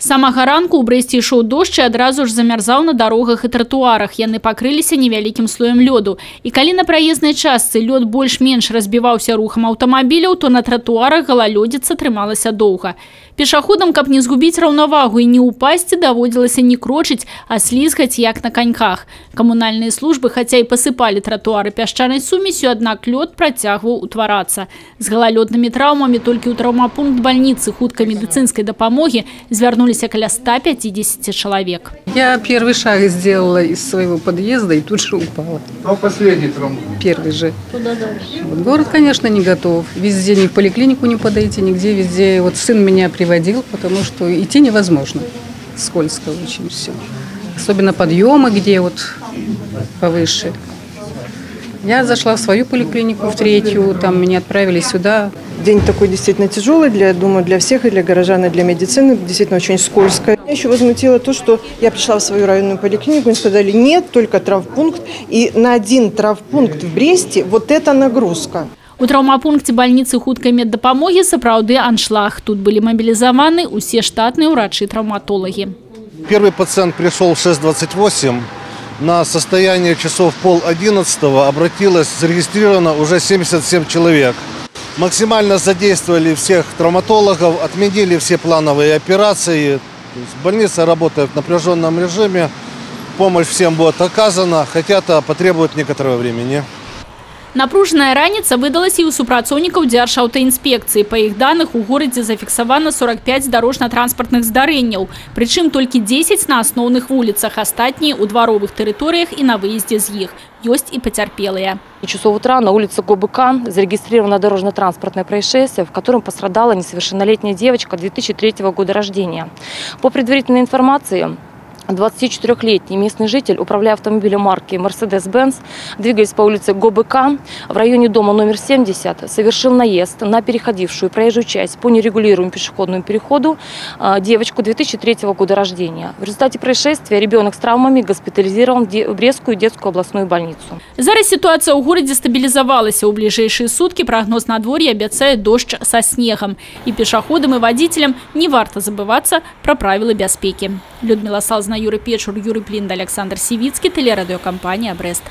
З самага ранку ў Брэсце ішоў дождж і адразу ж замярзаў на дарогах і тратуарах. Яны пакрыліся невялікім слоем лёду. І калі на праезнай частцы лёд больш-менш разбіваўся рухам аўтамабіляў, то на тратуарах галалёдзіца трымалася доўга. Пешаходам, каб не згубіць раўнавагу і не ўпасці, даводзілася не крочыць, а слізгаць, як на каньках. Камунальныя службы, хаця і пасыпалі тратуары пясчанай сумесю, аднак лёд працягваў утварацца. З галалёднымі траўмамі толькі ў траўмапункт бальніцы хуткай медыцынскай дапамогі звярнуліся каля 150 человек. Я первый шаг сделала из своего подъезда и тут же упала. А последний травм? Первый же. Куда дальше? Вот город, конечно, не готов. Везде ни в поликлинику не подойти, нигде, везде. Вот сын меня приводил, потому что идти невозможно. Скользко очень все. Особенно подъемы, где вот повыше. Я зашла в свою поликлинику, в третью, там меня отправили сюда. День такой действительно тяжелый, думаю, для всех, и для горожан, и для медицины. Действительно очень скользко. Меня еще возмутило то, что я пришла в свою районную поликлинику, и сказали, нет, только травмпункт. И на один травмпункт в Бресте вот эта нагрузка. У траўмапункце бальніцы хуткай меддапамогі сапраўды аншлаг. Тут были мобилизованы все штатные врачи-травматологи. Первый пациент пришел в 6:28. На состояние часов 10:30 обратилось, зарегистрировано уже 77 человек. Максимально задействовали всех травматологов, отменили все плановые операции. Больница работает в напряженном режиме. Помощь всем будет оказана, хотя это потребует некоторого времени. Напружная раніца выдалася і ў супрацоўнікаў Дзяржаўтаінспекцыі. Па іх даных, у горадзе зафіксавана 45 дарожна-транспартных здарэнняў. Прычым толькі 10 на асноўных вуліцах, астатнія ў дваровых тэрыторыях і на выездзе з іх. Ёсць і пацярпелыя. Часов утра на улице ГОБК зарегистрировано дорожно-транспортное происшествие, в котором пострадала несовершеннолетняя девочка 2003 года рождения. По предварительной информации, 24-летний местный житель, управляя автомобилем марки Mercedes-Benz, двигаясь по улице ГОБК в районе дома номер 70, совершил наезд на переходившую проезжую часть по нерегулируемому пешеходному переходу девочку 2003 года рождения. В результате происшествия ребенок с травмами госпитализирован в Брестскую детскую областную больницу. Зараз ситуация у городе стабилизовалась. У ближайшие сутки прогноз надворья обещает дождь со снегом. И пешеходам, и водителям не варто забываться про правила безопасности. Людмила Салзна, Юрий Печур, Юрий Плинда, Александр Сивицкий, телерадиокомпания «Брест».